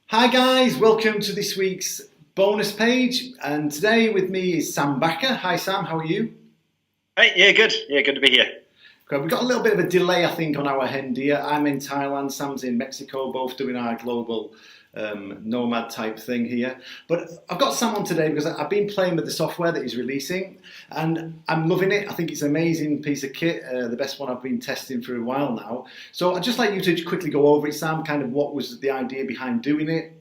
Hi guys, welcome to this week's bonus page, and today with me is Sam Backer. Hi Sam, how are you? Hey, yeah, good. Yeah, good to be here. Okay, we've got a little bit of a delay I think on our end here. I'm in Thailand, Sam's in Mexico, both doing our global nomad type thing here. But I've got Sam on today because I've been playing with the software that he's releasing and I'm loving it. I think it's an amazing piece of kit, the best one I've been testing for a while now. So I'd just like you to quickly go over it, Sam, kind of what was the idea behind doing it.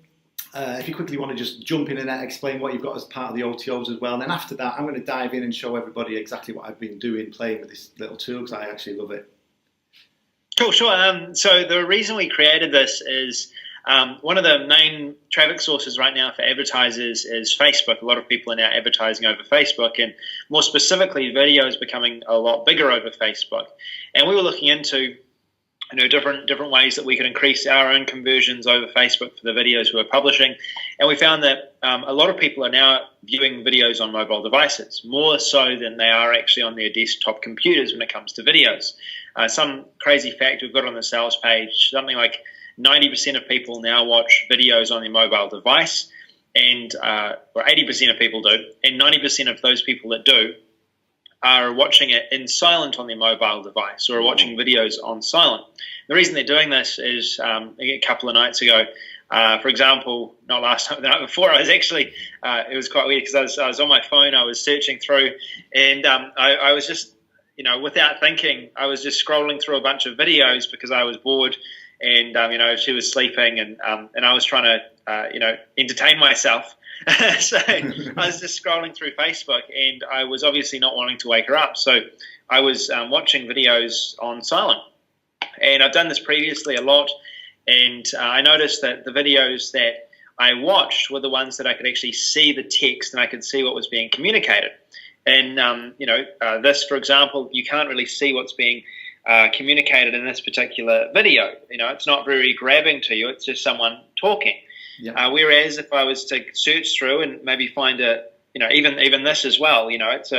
If you quickly want to just jump in and explain what you've got as part of the OTOs as well. And then after that, I'm going to dive in and show everybody exactly what I've been doing, playing with this little tool, because I actually love it. Cool, sure. So the reason we created this is one of the main traffic sources right now for advertisers is Facebook. A lot of people are now advertising over Facebook, and more specifically, video is becoming a lot bigger over Facebook. And we were looking into different ways that we could increase our own conversions over Facebook for the videos we were publishing. And we found that a lot of people are now viewing videos on mobile devices, more so than they are actually on their desktop computers when it comes to videos. Some crazy fact we've got on the sales page, something like 90% of people now watch videos on their mobile device, and or 80% of people do, and 90% of those people that do are watching it in silent on their mobile device or are watching videos on silent. The reason they're doing this is a couple of nights ago, for example, not last time, the night before, I was actually, it was quite weird because I was on my phone, I was searching through, and I was just, without thinking, I was just scrolling through a bunch of videos because I was bored, and, she was sleeping, and I was trying to, entertain myself. So I was just scrolling through Facebook, and I was obviously not wanting to wake her up. So I was watching videos on silent. And I've done this previously a lot, and I noticed that the videos that I watched were the ones that I could actually see the text and I could see what was being communicated. And, this, for example, you can't really see what's being communicated in this particular video. It's not very grabbing to you. It's just someone talking. Yeah. Whereas if I was to search through and maybe find even this as well, it's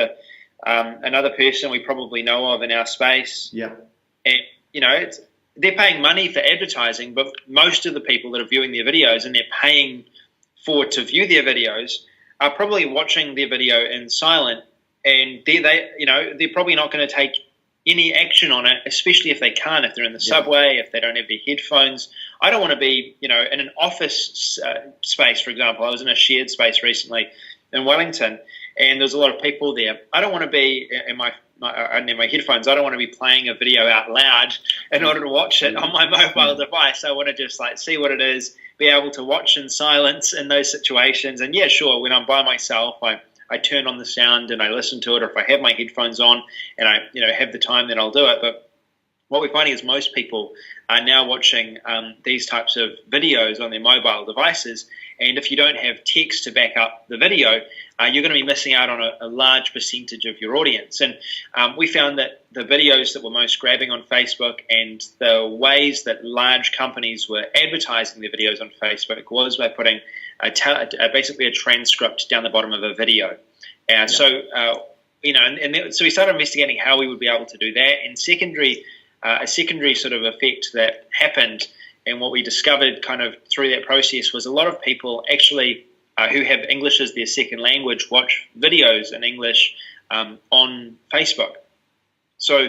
another person we probably know of in our space. Yeah. And, they're paying money for advertising, but most of the people that are viewing their videos and they're paying to view their videos are probably watching their video in silent, and they're probably not going to take any action on it, especially if they can't, if they're in the subway, if they don't have their headphones. I don't want to be, in an office space, for example. I was in a shared space recently in Wellington, and there's a lot of people there. I don't want to be in my headphones. I don't want to be playing a video out loud in order to watch it on my mobile device. I want to just see what it is, be able to watch in silence in those situations. And yeah, sure, when I'm by myself, I turn on the sound and I listen to it, or if I have my headphones on and I have the time, then I'll do it. But what we're finding is most people are now watching these types of videos on their mobile devices, and if you don't have text to back up the video, you're going to be missing out on a large percentage of your audience. And we found that the videos that were most grabbing on Facebook and the ways that large companies were advertising their videos on Facebook was by putting basically a transcript down the bottom of a video. So we started investigating how we would be able to do that. And a secondary sort of effect that happened, and what we discovered kind of through that process, was a lot of people actually who have English as their second language watch videos in English on Facebook. So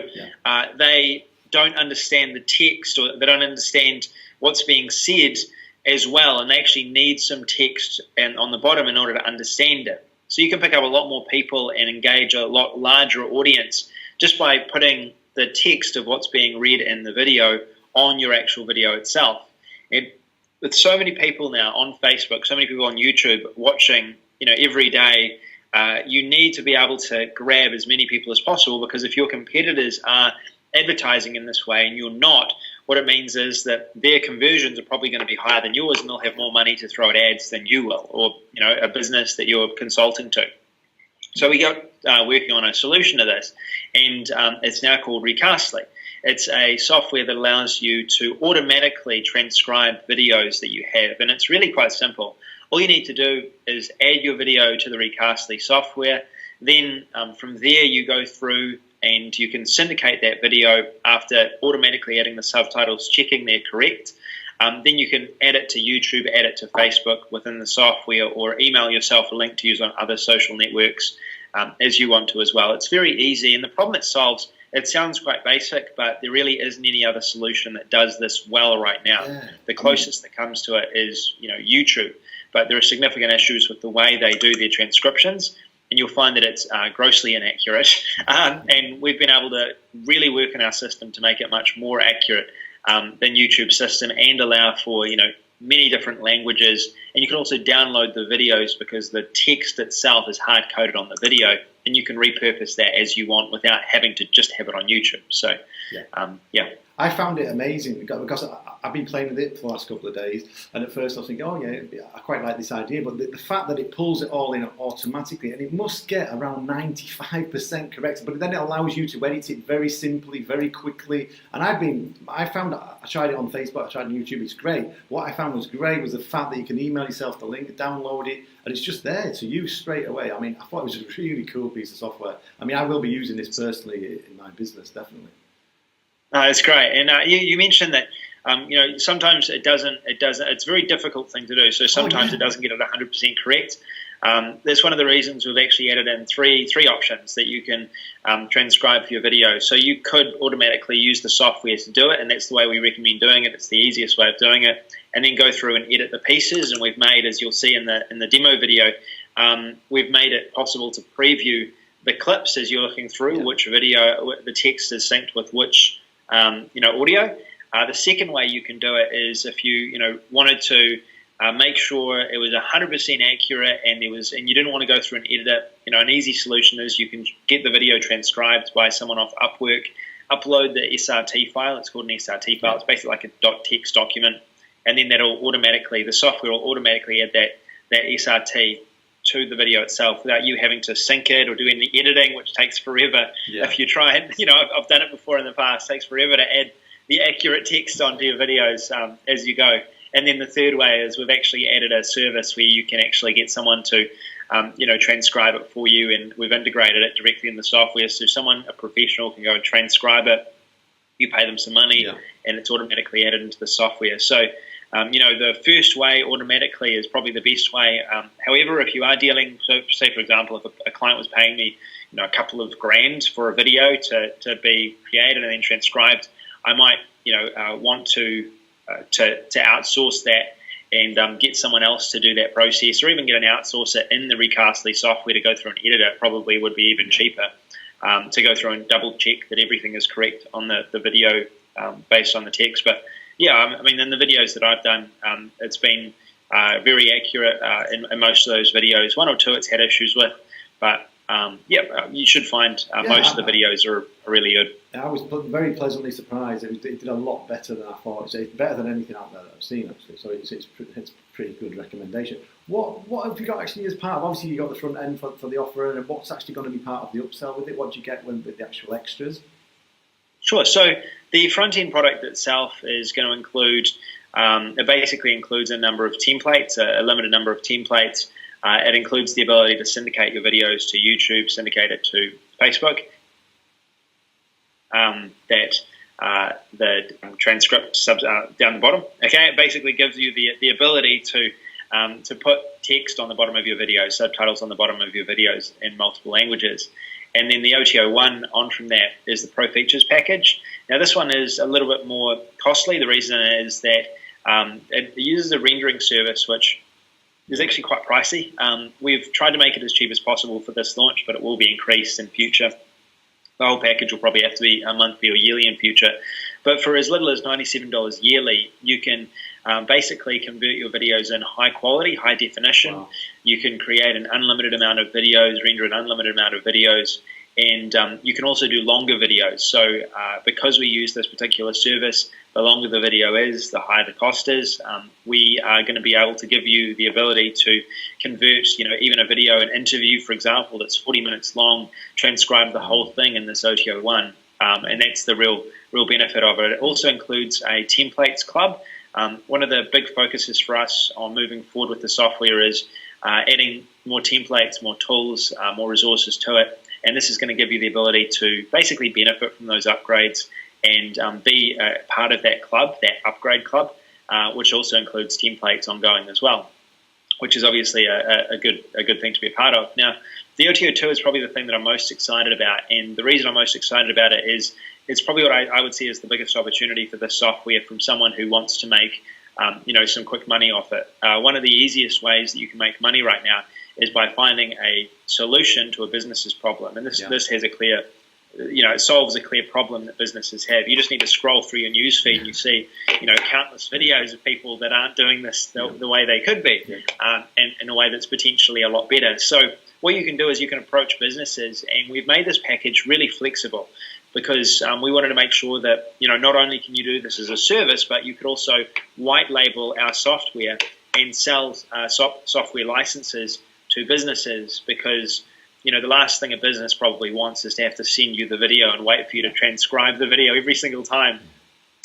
they don't understand the text, or they don't understand what's being said as well, and they actually need some text on the bottom in order to understand it. So you can pick up a lot more people and engage a lot larger audience just by putting the text of what's being read in the video on your actual video itself. And with so many people now on Facebook, so many people on YouTube watching, every day, you need to be able to grab as many people as possible, because if your competitors are advertising in this way and you're not, what it means is that their conversions are probably going to be higher than yours, and they'll have more money to throw at ads than you will, or a business that you're consulting to. So we got working on a solution to this, and it's now called Recastly. It's a software that allows you to automatically transcribe videos that you have, and it's really quite simple. All you need to do is add your video to the Recastly software. Then from there you go through and you can syndicate that video after automatically adding the subtitles, checking they're correct. Then you can add it to YouTube, add it to Facebook within the software, or email yourself a link to use on other social networks as you want to as well. It's very easy, and the problem it solves, it sounds quite basic, but there really isn't any other solution that does this well right now. Yeah. The closest that comes to it is, YouTube, but there are significant issues with the way they do their transcriptions, and you'll find that it's grossly inaccurate. And we've been able to really work in our system to make it much more accurate than YouTube's system, and allow for many different languages. And you can also download the videos because the text itself is hard coded on the video, and you can repurpose that as you want without having to just have it on YouTube. So, yeah. I found it amazing because I've been playing with it for the last couple of days, and at first I was thinking, oh yeah, I quite like this idea, but the fact that it pulls it all in automatically, and it must get around 95% correct, but then it allows you to edit it very simply, very quickly. And I tried it on Facebook, I tried it on YouTube, it's great. What I found was great was the fact that you can email yourself the link, download it, and it's just there to use straight away. I mean, I thought it was a really cool piece of software. I mean, I will be using this personally in my business, definitely. That's great. And you mentioned that sometimes it doesn't. It's a very difficult thing to do. So sometimes it doesn't get it 100% correct. That's one of the reasons we've actually added in three options that you can transcribe for your video. So you could automatically use the software to do it, and that's the way we recommend doing it. It's the easiest way of doing it. And then go through and edit the pieces. And we've made, as you'll see in the demo video, we've made it possible to preview the clips as you're looking through which video, the text is synced with which audio. The second way you can do it is if you wanted to make sure it was 100% accurate, and you didn't want to go through and edit it. An easy solution is you can get the video transcribed by someone off Upwork, upload the SRT file. It's called an SRT file. It's basically like a .text document, and then the software will automatically add that SRT to the video itself without you having to sync it or do any editing, which takes forever. If you try it. I've done it before in the past. It takes forever to add the accurate text onto your videos as you go. And then the third way is we've actually added a service where you can actually get someone to transcribe it for you, and we've integrated it directly in the software. So a professional can go and transcribe it, you pay them some money, and it's automatically added into the software. So the first way automatically is probably the best way. However, if you are dealing, so say for example, if a client was paying me, a couple of grand for a video to be created and then transcribed, I might, want to outsource that and get someone else to do that process, or even get an outsourcer in the Recastly software to go through and edit it. Probably would be even cheaper to go through and double check that everything is correct on the video based on the text. But yeah, I mean, in the videos that I've done, it's been very accurate in most of those videos. One or two it's had issues with, but you should find most of the videos are really good. I was very pleasantly surprised. It did a lot better than I thought. It's better than anything out there that I've seen, actually. So it's a pretty good recommendation. What have you got actually as part of? Obviously, you got the front end for the offer, and what's actually going to be part of the upsell with it? What do you get with the actual extras? Sure. So the front-end product itself is going to include, it basically includes a number of templates, a limited number of templates. It includes the ability to syndicate your videos to YouTube, syndicate it to Facebook. The transcript down the bottom. Okay, it basically gives you the ability to put text on the bottom of your videos, subtitles on the bottom of your videos in multiple languages. And then the OTO1 on from that is the Pro Features package. Now this one is a little bit more costly. The reason is that it uses a rendering service which is actually quite pricey. We've tried to make it as cheap as possible for this launch, but it will be increased in future. The whole package will probably have to be a monthly or yearly in future. But for as little as $97 yearly, you can basically convert your videos in high quality, high definition. Wow. You can create an unlimited amount of videos, render an unlimited amount of videos, and you can also do longer videos. So because we use this particular service, the longer the video is, the higher the cost is. We are going to be able to give you the ability to convert, even a video, an interview, for example, that's 40 minutes long, transcribe the whole thing in this OTO1, and that's the real benefit of it. It also includes a templates club. One of the big focuses for us on moving forward with the software is adding more templates, more tools, more resources to it. And this is going to give you the ability to basically benefit from those upgrades and be part of that club, that upgrade club. which also includes templates ongoing as well, which is obviously a good thing to be a part of. Now, the OTO2 is probably the thing that I'm most excited about, and the reason I'm most excited about it is it's probably what I would see as the biggest opportunity for this software from someone who wants to make some quick money off it. One of the easiest ways that you can make money right now is by finding a solution to a business's problem, and this has a clear, it solves a clear problem that businesses have. You just need to scroll through your news feed and you see, countless videos of people that aren't doing this the way they could be, and in a way that's potentially a lot better. So what you can do is you can approach businesses, and we've made this package really flexible because we wanted to make sure that, not only can you do this as a service, but you could also white label our software and sell software licenses to businesses, because the last thing a business probably wants is to have to send you the video and wait for you to transcribe the video every single time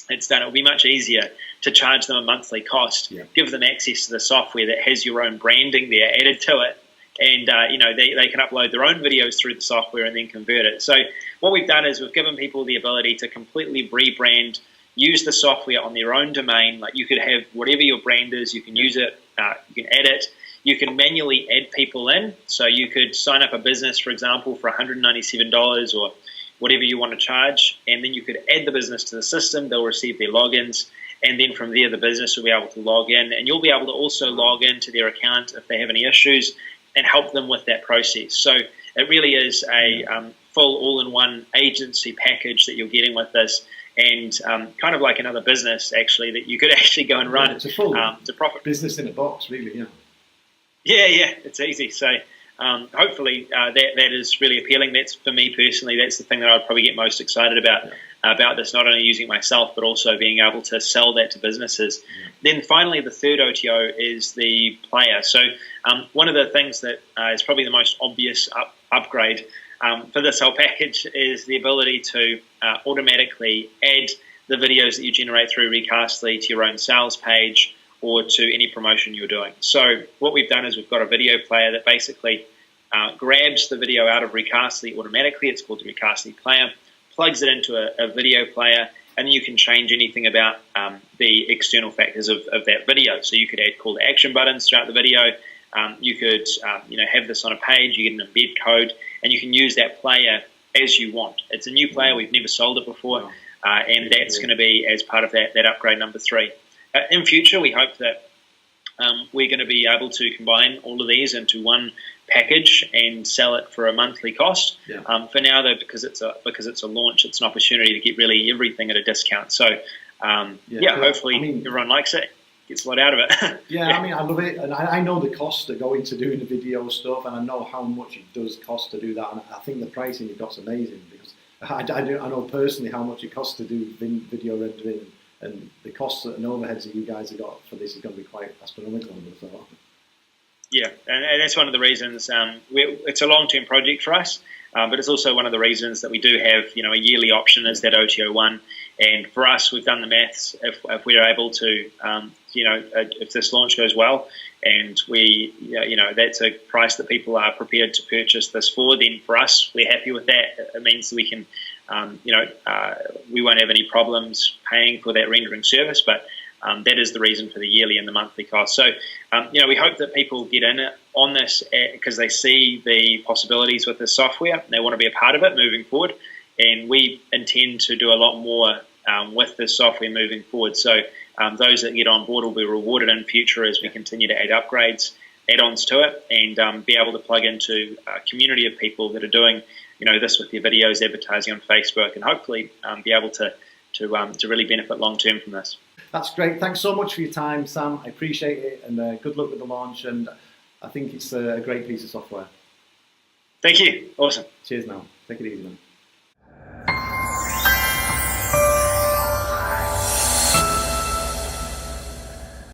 it's done. It would be much easier to charge them a monthly cost, give them access to the software that has your own branding there added to it, and they can upload their own videos through the software and then convert it. So what we've done is we've given people the ability to completely rebrand, use the software on their own domain. Like, you could have whatever your brand is, you can use it, you can edit. You can manually add people in, so you could sign up a business, for example, for $197 or whatever you want to charge, and then you could add the business to the system. They'll receive their logins, and then from there the business will be able to log in, and you'll be able to also log into their account if they have any issues and help them with that process. So it really is a full all-in-one agency package that you're getting with this, and kind of like another business, actually, that you could actually go and run. It's a full to profit. business in a box, really, Yeah, it's easy. So hopefully that is really appealing. That's, for me personally, that's the thing that I'd probably get most excited about this, not only using myself, but also being able to sell that to businesses. Then finally, the third OTO is the player. So one of the things that is probably the most obvious upgrade for this whole package is the ability to automatically add the videos that you generate through Recastly to your own sales page or to any promotion you're doing. So what we've done is we've got a video player that basically grabs the video out of Recastly automatically. It's called the Recastly player, plugs it into a video player, and then you can change anything about the external factors of that video. So you could add call to action buttons throughout the video. You could have this on a page. You get an embed code, and you can use that player as you want. It's a new player. We've never sold it before, and that's going to be as part of that upgrade number 3. In future, we hope that we're going to be able to combine all of these into one package and sell it for a monthly cost. For now, though, because it's a launch, it's an opportunity to get really everything at a discount. So hopefully everyone likes it, gets a lot out of it. I love it, and I know the costs that go into doing the video stuff, and I know how much it does cost to do that, and I think the pricing you've got's amazing, because I know personally how much it costs to do video rendering. And the costs and overheads that you guys have got for this is going to be quite astronomical, I would have thought. Yeah, and that's one of the reasons. It's a long-term project for us, but it's also one of the reasons that we do have, a yearly option as that OTO1. And for us, we've done the maths. If we're able to, if this launch goes well, and that's a price that people are prepared to purchase this for, then for us, we're happy with that. It means that we can, we won't have any problems paying for that rendering service, but that is the reason for the yearly and the monthly cost. So, we hope that people get in on this because they see the possibilities with this software, and they want to be a part of it moving forward. And we intend to do a lot more with this software moving forward. So those that get on board will be rewarded in future as we continue to add upgrades, add-ons to it, and be able to plug into a community of people that are doing this with their videos, advertising on Facebook, and hopefully be able to really benefit long term from this. That's great. Thanks so much for your time, Sam. I appreciate it, and good luck with the launch. And I think it's a great piece of software. Thank you. Awesome. Cheers now. Take it easy, man.